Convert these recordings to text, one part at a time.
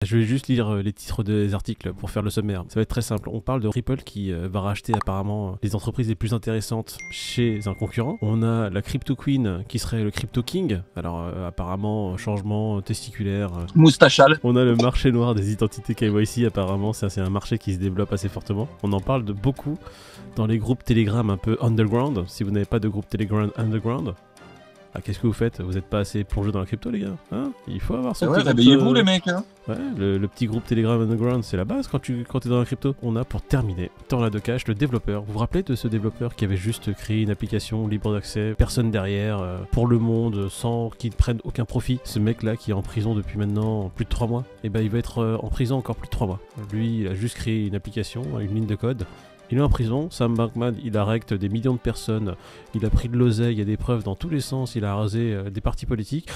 Je vais juste lire les titres des articles pour faire le sommaire. Ça va être très simple. On parle de Ripple qui va racheter apparemment les entreprises les plus intéressantes chez un concurrent. On a la Crypto Queen qui serait le Crypto King. Alors apparemment changement testiculaire. Moustachal. On a le marché noir des identités KYC. Apparemment c'est un marché qui se développe assez fortement. On en parle de beaucoup dans les groupes Telegram un peu underground. Si vous n'avez pas de groupe Telegram underground, ah, qu'est-ce que vous faites? Vous n'êtes pas assez plongé dans la crypto, les gars, hein? Il faut avoir ça. Ouais, réveillez-vous les mecs, hein. Ouais, le petit groupe Telegram Underground, c'est la base quand t'es dans la crypto. On a pour terminer, Tornado Cash, le développeur. Vous vous rappelez de ce développeur qui avait juste créé une application libre d'accès, personne derrière, pour le monde, sans qu'il prenne aucun profit? Ce mec-là qui est en prison depuis maintenant plus de 3 mois, et ben il va être en prison encore plus de 3 mois. Lui, il a juste créé une application, une ligne de code. Il est en prison, Sam Bankman, il arrête des millions de personnes, il a pris de l'oseille, il y a des preuves dans tous les sens, il a rasé des partis politiques.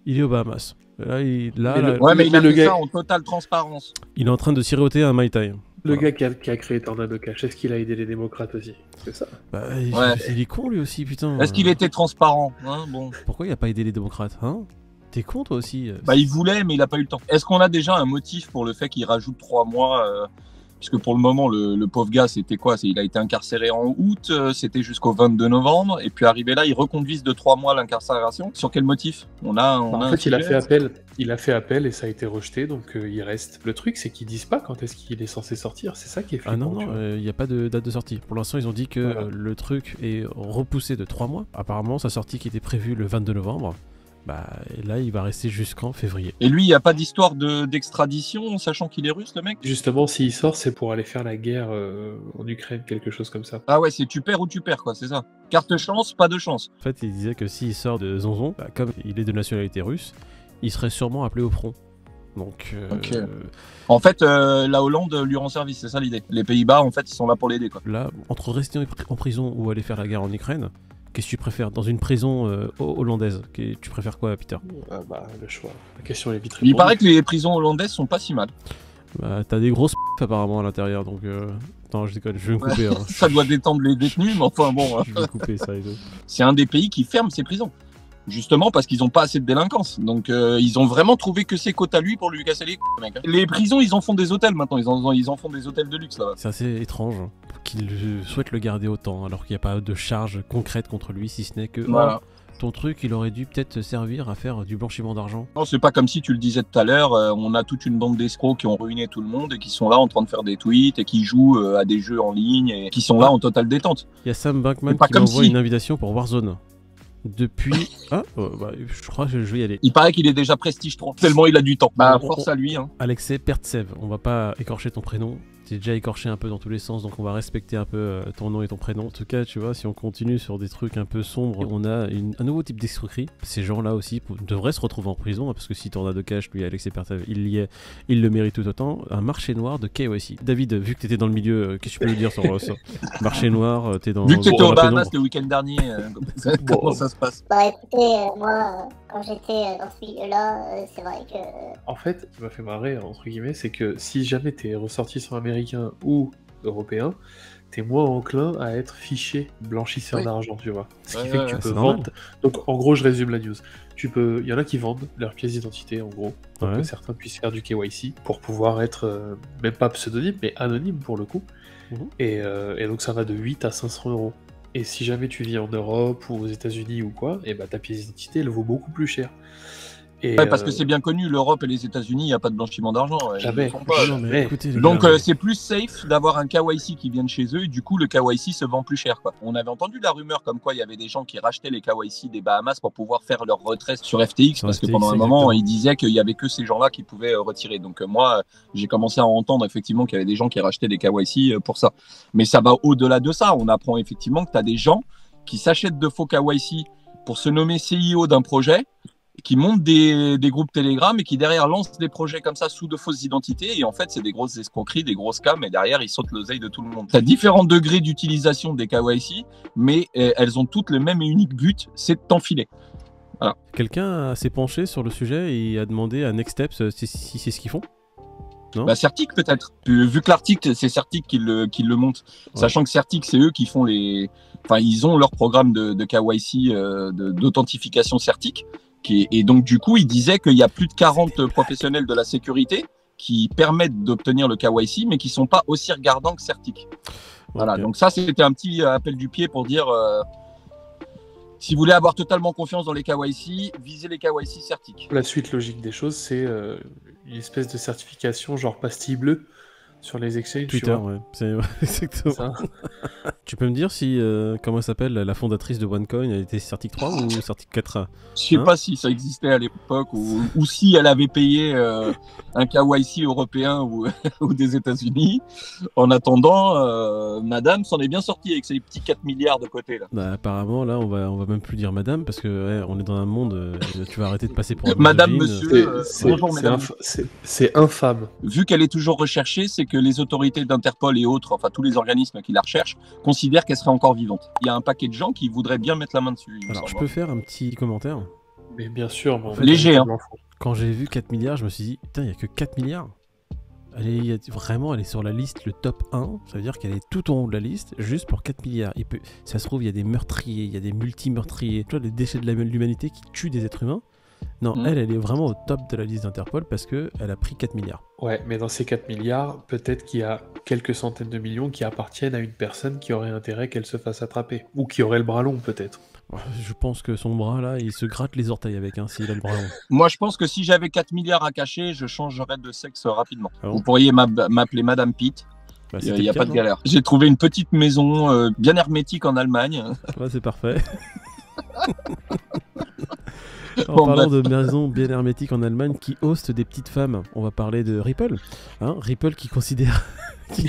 Il est aux Bahamas. Là, il a fait ça en totale transparence. Il est en train de siroter un Mai Tai. Le gars qui a créé Tornado Cash, est-ce qu'il a aidé les démocrates aussi? C'est ça. Bah, il est con lui aussi, putain. Est-ce qu'il était transparent, hein, bon. Pourquoi il a pas aidé les démocrates, hein? T'es con toi aussi? Bah il voulait, mais il a pas eu le temps. Est-ce qu'on a déjà un motif pour le fait qu'il rajoute 3 mois Puisque pour le moment, le pauvre gars, c'était quoi? Il a été incarcéré en août, c'était jusqu'au 22 novembre, et puis arrivé là, ils reconduisent de 3 mois l'incarcération. Sur quel motif? En fait, il a fait appel et ça a été rejeté, donc il reste. Le truc, c'est qu'ils disent pas quand est-ce qu'il est censé sortir, c'est ça qui est flippant. Ah non, il n'y a pas de date de sortie. Pour l'instant, ils ont dit que le truc est repoussé de 3 mois. Apparemment, sa sortie qui était prévue le 22 novembre. Bah là, il va rester jusqu'en février. Et lui, il n'y a pas d'histoire d'extradition, sachant qu'il est russe, le mec? Justement, s'il sort, c'est pour aller faire la guerre en Ukraine, quelque chose comme ça. Ah ouais, c'est tu perds ou tu perds, quoi, c'est ça. Carte chance, pas de chance. En fait, il disait que s'il sort de Zonzon, bah, comme il est de nationalité russe, il serait sûrement appelé au front. Donc, En fait, la Hollande lui rend service, c'est ça l'idée. Les Pays-Bas, en fait, ils sont là pour l'aider, quoi. Là, entre rester en prison ou aller faire la guerre en Ukraine, qu'est-ce que tu préfères? Dans une prison hollandaise, tu préfères quoi, Peter? Le choix. La question est vite répondue. Il paraît que les prisons hollandaises sont pas si mal. Bah, t'as des grosses apparemment à l'intérieur, donc... Attends, je déconne, je vais me couper. Hein. Ça doit détendre les détenus, mais enfin bon... Je vais me couper, ça et tout. C'est un des pays qui ferme ses prisons. Justement parce qu'ils n'ont pas assez de délinquance. Donc ils ont vraiment trouvé que ses quotas à lui pour lui casser les couilles, mec. Les prisons, ils en font des hôtels maintenant. Ils en font des hôtels de luxe, là. C'est assez étrange qu'ils souhaitent le garder autant, alors qu'il n'y a pas de charge concrète contre lui, si ce n'est que... Voilà. Ton truc, il aurait dû peut-être servir à faire du blanchiment d'argent. Non, c'est pas comme si tu le disais tout à l'heure, on a toute une bande d'escrocs qui ont ruiné tout le monde et qui sont là en train de faire des tweets et qui jouent à des jeux en ligne et qui sont là en totale détente. Il y a Sam Bankman qui m'envoie une invitation pour Warzone. Depuis... je crois que je vais y aller. Il paraît qu'il est déjà Prestige 3, tellement il a du temps. Bah, force à lui, hein. Alexei Pertsev, on va pas écorcher ton prénom. T'es déjà écorché un peu dans tous les sens, donc on va respecter un peu ton nom et ton prénom. En tout cas, tu vois, si on continue sur des trucs un peu sombres, on a un nouveau type d'escroquerie. Ces gens-là aussi devraient se retrouver en prison, hein, parce que si Tornado Cash, lui, Alexei Pertsev, il y est, il le mérite tout autant. Un marché noir de KYC. David, vu que t'étais dans le milieu, qu'est-ce que tu peux nous dire sur ça? Marché noir, t'es dans... Vu que t'étais au Bahamas le week-end dernier, comment ça se passe? Bah écoutez, moi, quand j'étais dans ce milieu-là, c'est vrai que... En fait, ce qui m'a fait marrer, entre guillemets, c'est que si jamais t'es ressortissant américain ou européen, t'es moins enclin à être fiché blanchisseur d'argent, tu vois. Ce qui fait que tu peux vendre... Donc en gros, je résume la news. Il y en a qui vendent leurs pièces d'identité, en gros, pour que certains puissent faire du KYC, pour pouvoir être, même pas pseudonyme, mais anonyme pour le coup. Et donc ça va de 8 à 500 euros. Et si jamais tu vis en Europe ou aux États-Unis ou quoi, et bah ta pièce d'identité elle vaut beaucoup plus cher. Et parce que c'est bien connu, l'Europe et les États-Unis, il n'y a pas de blanchiment d'argent. Jamais. Donc c'est plus safe d'avoir un KYC qui vient de chez eux et du coup le KYC se vend plus cher, quoi. On avait entendu la rumeur comme quoi il y avait des gens qui rachetaient les KYC des Bahamas pour pouvoir faire leur retrait sur FTX parce que pendant un moment ils disaient qu'il y avait que ces gens-là qui pouvaient retirer. Donc moi j'ai commencé à entendre effectivement qu'il y avait des gens qui rachetaient des KYC pour ça. Mais ça va au-delà de ça. On apprend effectivement que tu as des gens qui s'achètent de faux KYC pour se nommer CEO d'un projet, qui montent des groupes Telegram et qui derrière lancent des projets comme ça sous de fausses identités et en fait c'est des grosses escroqueries, des grosses scams et derrière ils sautent l'oseille de tout le monde. Tu as différents degrés d'utilisation des KYC mais elles ont toutes le même et unique but, c'est de t'enfiler. Voilà. Quelqu'un s'est penché sur le sujet et a demandé à Next Steps si c'est ce qu'ils font? Bah Certic peut-être. Vu que l'article c'est Certic qui le monte, sachant que Certic c'est eux qui font les... Enfin ils ont leur programme de KYC d'authentification Certic Et donc du coup, il disait qu'il y a plus de 40 professionnels de la sécurité qui permettent d'obtenir le KYC, mais qui sont pas aussi regardants que Certic. Voilà, Ok. donc ça c'était un petit appel du pied pour dire si vous voulez avoir totalement confiance dans les KYC, visez les KYC Certic. La suite logique des choses, c'est une espèce de certification genre pastille bleue sur les exchanges. Twitter, ouais. C'est exactement. Ça. Tu peux me dire si, comment elle s'appelle, la fondatrice de OneCoin, elle était Certic 3 ou Certic 4A? Je sais pas si ça existait à l'époque ou si elle avait payé un KYC européen ou des États-Unis. En attendant, Madame s'en est bien sortie avec ses petits 4 milliards de côté là. Bah, apparemment, là, on va même plus dire madame parce que ouais, on est dans un monde. Tu vas arrêter de passer pour un Madame, misogyne. monsieur. Bonjour, mesdames. C'est infâme. Vu qu'elle est toujours recherchée, c'est que les autorités d'Interpol et autres, enfin tous les organismes qui la recherchent, considèrent qu'elle serait encore vivante. Il y a un paquet de gens qui voudraient bien mettre la main dessus. Alors, je peux faire un petit commentaire. Mais bien sûr, mais en fait, Léger, hein. Quand j'ai vu 4 milliards, je me suis dit, putain, il n'y a que 4 milliards. Vraiment, elle est sur la liste, le top 1. Ça veut dire qu'elle est tout en haut de la liste, juste pour 4 milliards. Ça se trouve, il y a des meurtriers, il y a des multi-meurtriers. Tu vois, les déchets de l'humanité qui tuent des êtres humains. Non, elle est vraiment au top de la liste d'Interpol parce qu'elle a pris 4 milliards. Ouais, mais dans ces 4 milliards, peut-être qu'il y a quelques centaines de millions qui appartiennent à une personne qui aurait intérêt qu'elle se fasse attraper. Ou qui aurait le bras long, peut-être. Ouais, je pense que son bras, là, il se gratte les orteils avec, hein, s'il a le bras long. Moi, je pense que si j'avais 4 milliards à cacher, je changerais de sexe rapidement. Ah bon? Vous pourriez m'appeler Madame Pitt. Bah, Il n'y a pas de galère. J'ai trouvé une petite maison bien hermétique en Allemagne. Ouais, c'est parfait. En parlant de maisons bien hermétiques en Allemagne qui hostent des petites femmes, on va parler de Ripple. Hein, Ripple qui considère...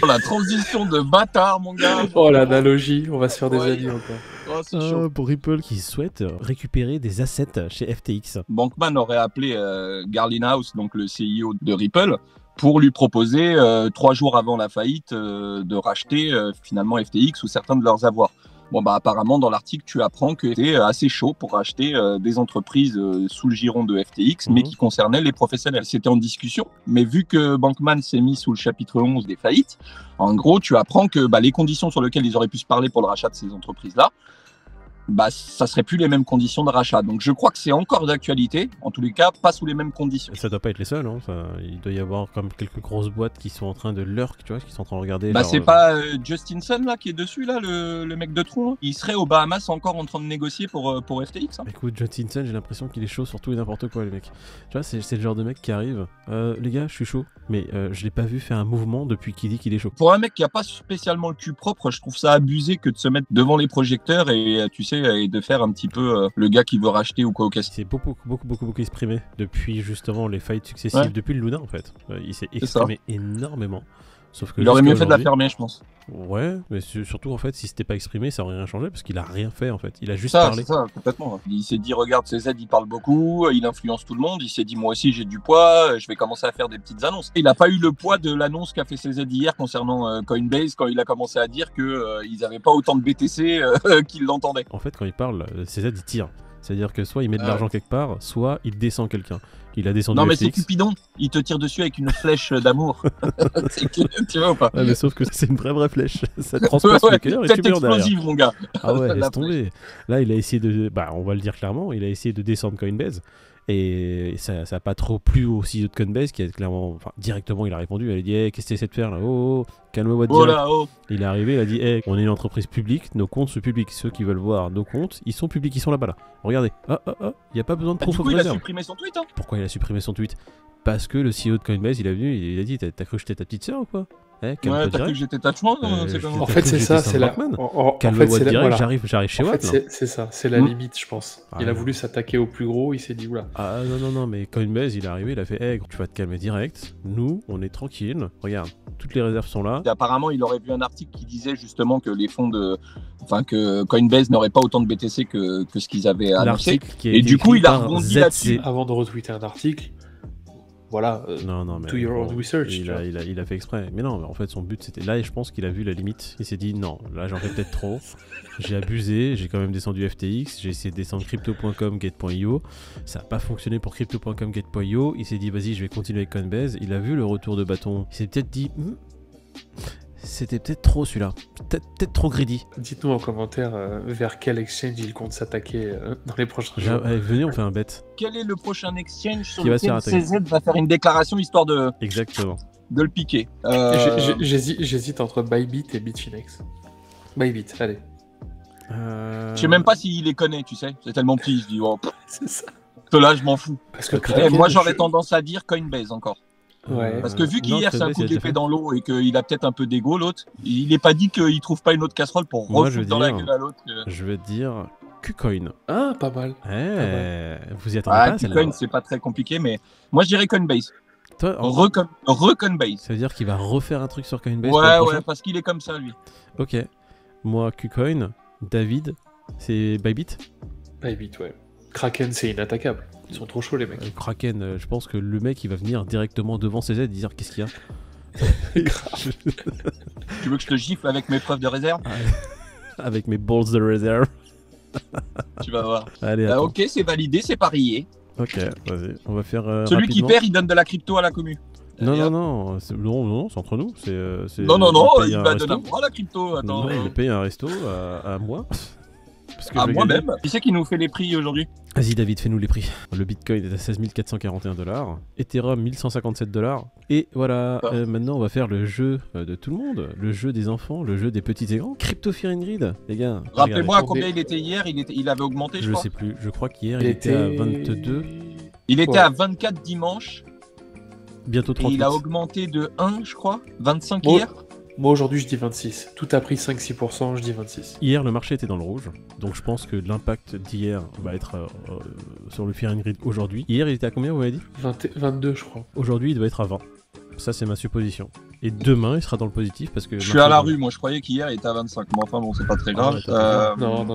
Oh, la transition de bâtard, mon gars. Oh, l'analogie, on va se faire des amis encore. Oh, c'est chaud. Pour Ripple qui souhaite récupérer des assets chez FTX. Bankman aurait appelé Garlinghouse, donc le CEO de Ripple, pour lui proposer 3 jours avant la faillite de racheter finalement FTX ou certains de leurs avoirs. Bon, bah apparemment dans l'article tu apprends que c'était assez chaud pour racheter des entreprises sous le giron de FTX, mais qui concernaient les professionnels. C'était en discussion, mais vu que Bankman s'est mis sous le chapitre 11 des faillites, en gros tu apprends que les conditions sur lesquelles ils auraient pu se parler pour le rachat de ces entreprises-là, ça serait plus les mêmes conditions de rachat. Donc je crois que c'est encore d'actualité, en tous les cas pas sous les mêmes conditions. Ça doit pas être les seuls, hein. Il doit y avoir comme quelques grosses boîtes qui sont en train de lurk, tu vois, qui sont en train de regarder. C'est pas Justinson là qui est dessus là, le mec de Tron. Hein. Il serait aux Bahamas encore en train de négocier pour FTX. Hein. Écoute, Justinson, j'ai l'impression qu'il est chaud sur tout et n'importe quoi, le mec. Tu vois, c'est le genre de mec qui arrive. Les gars, je suis chaud, mais je l'ai pas vu faire un mouvement depuis qu'il dit qu'il est chaud. Pour un mec qui a pas spécialement le cul propre, je trouve ça abusé que de se mettre devant les projecteurs et tu sais et de faire un petit peu le gars qui veut racheter ou quoi au casse. Il s'est beaucoup exprimé depuis justement les fights successives, depuis le Luna en fait. Il s'est exprimé énormément. Sauf que il aurait mieux fait de la fermer, je pense. Ouais, mais surtout en fait, si c'était pas exprimé, ça aurait rien changé parce qu'il a rien fait en fait. Il a juste parlé. C'est ça, complètement. Il s'est dit, regarde, CZ, il parle beaucoup, il influence tout le monde. Il s'est dit, moi aussi, j'ai du poids, je vais commencer à faire des petites annonces. Il n'a pas eu le poids de l'annonce qu'a fait CZ hier concernant Coinbase quand il a commencé à dire qu'ils n'avaient pas autant de BTC qu'ils l'entendaient. En fait, quand il parle, CZ, il tire. C'est-à-dire que soit il met de l'argent quelque part, soit il descend quelqu'un. Il a descendu Non, mais FTX. c'est Cupidon. Il te tire dessus avec une flèche d'amour. Tu vois ou pas? Ouais, mais sauf que c'est une vraie flèche. Ça transperce le cœur et tu meurs derrière. Explosive, mon gars. Ah ouais, laisse tomber. Là, il a essayé de... on va le dire clairement, il a essayé de descendre Coinbase. Et ça n'a pas trop plu au CEO de Coinbase qui a clairement... Enfin, directement, il a répondu. Elle a dit, hey, qu'est-ce que tu essaies de faire là? Oh, calme-toi direct. Il est arrivé, il a dit, hey, on est une entreprise publique, nos comptes sont publics. Ceux qui veulent voir nos comptes, ils sont publics, ils sont là-bas là. Regardez. Il n'y a pas besoin de proof of reserve. Il a supprimé son tweet. Hein. Pourquoi il a supprimé son tweet? Parce que le CEO de Coinbase, il est venu, il a dit, t'as cru que j'étais ta petite sœur ou quoi? Ouais, t'as cru que j'étais Tatchman En fait, c'est ça, c'est la... Calme-toi direct, j'arrive chez Watt. C'est ça, c'est la limite, je pense. Il a voulu s'attaquer au plus gros, il s'est dit, oula. Ah non, mais Coinbase, il est arrivé, il a fait, hey, tu vas te calmer direct. Nous, on est tranquille. Regarde, toutes les réserves sont là. Et apparemment, il aurait vu un article qui disait justement que les fonds de... Enfin, que Coinbase n'aurait pas autant de BTC que ce qu'ils avaient annoncé. Et du coup, il a rebondi là-dessus. Avant de retweeter un article, voilà, non, mais to your own research. Il a fait exprès. Mais non, en fait, son but c'était là et je pense qu'il a vu la limite. Il s'est dit non, là j'en fais peut-être trop. J'ai abusé, j'ai quand même descendu FTX, j'ai essayé de descendre crypto.com, get.io. Ça n'a pas fonctionné pour crypto.com, get.io. Il s'est dit vas-y, je vais continuer avec Coinbase. Il a vu le retour de bâton. Il s'est peut-être dit c'était peut-être trop celui-là. Peut-être trop greedy. Dites-nous en commentaire vers quel exchange il compte s'attaquer dans les prochains jours. Allez, venez, on fait un bet. Quel est le prochain exchange sur Qui va se lequel faire CZ va faire une déclaration histoire de Exactement. le piquer? J'hésite entre Bybit et Bitfinex. Bybit, allez. Je sais même pas s'il les connaît, tu sais. C'est tellement petit, je dis, oh, C'est ça. là, je m'en fous. Parce que Moi, j'aurais tendance à dire Coinbase encore. Ouais. Parce que vu non, qu'hier, c'est un Coinbase, coup il a déjà d'épée fait. dans l'eau et qu'il a peut-être un peu d'ego, l'autre, il n'est pas dit qu'il trouve pas une autre casserole pour Moi, je refouler veux dans la dire- gueule à l'autre. Je vais dire KuCoin. Ah, pas mal. Vous y attendez pas celle-là? Bitcoin, c'est pas très compliqué, mais moi, je dirais Coinbase. Toi, Recoinbase. ça veut dire qu'il va refaire un truc sur Coinbase? Ouais, parce qu'il est comme ça, lui. Ok. Moi, KuCoin. David, c'est Bybit. Bybit, ouais. Kraken, c'est inattaquable. Ils sont trop chauds, les mecs. Kraken, je pense que le mec il va venir directement devant CZ et dire qu'est-ce qu'il y a. Tu veux que je te gifle avec mes preuves de réserve? Avec mes balls de réserve. Tu vas voir. Allez, attends. Ok, c'est validé, c'est parié. Ok, vas-y. On va faire. Celui qui rapidement. perd, il donne de la crypto à la commu. Non, c'est entre nous. Non, paye il un va resto. donner à moi la crypto. Attends. Non, il paye un resto à moi. Parce que À je vais moi-même. gagner. Qui c'est qui nous fait les prix aujourd'hui? Vas-y, David, fais-nous les prix. Le Bitcoin est à 16 441 $. Ethereum, 1157 $. Et voilà, Ah. maintenant on va faire le jeu de tout le monde. Le jeu des enfants, le jeu des petits et grands. Crypto Fear and Greed, les gars. Rappelez-moi à regardez. combien il était hier. Il avait augmenté, je Je crois. sais plus. Je crois qu'hier il était à 22. Il était Ouais. à 24 dimanche. Bientôt Et 38. il a augmenté de 1, je crois. 25 Bon. hier. Moi, aujourd'hui, je dis 26. Tout a pris 5-6%, je dis 26. Hier, le marché était dans le rouge. Donc je pense que l'impact d'hier va être sur le Fear and Greed aujourd'hui. Hier, il était à combien, vous m'avez dit? 22, je crois. Aujourd'hui, il doit être à 20. Ça, c'est ma supposition. Et demain, il sera dans le positif parce que. Je suis à la rue. Moi, je croyais qu'hier, il était à 25. Mais enfin, bon, c'est pas très grave. ouais, t'as Non.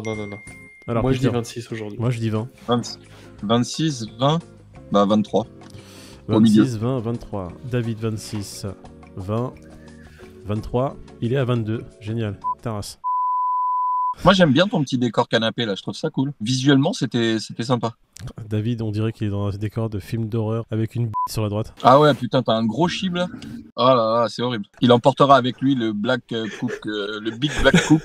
Alors, Moi, je dis Peter, 26 aujourd'hui. Moi, je dis 20. 26, 20. Bah, 23. Au milieu. 26, 20, 23. David, 26, 20, 23. Il est à 22. Génial. Taras. Moi, j'aime bien ton petit décor canapé, là. Je trouve ça cool. Visuellement, c'était sympa. David, on dirait qu'il est dans un décor de film d'horreur avec une bite sur la droite. Ah ouais, putain, t'as un gros chible, là. Oh là là, c'est horrible. Il emportera avec lui le Black Cook, le Big Black Cook.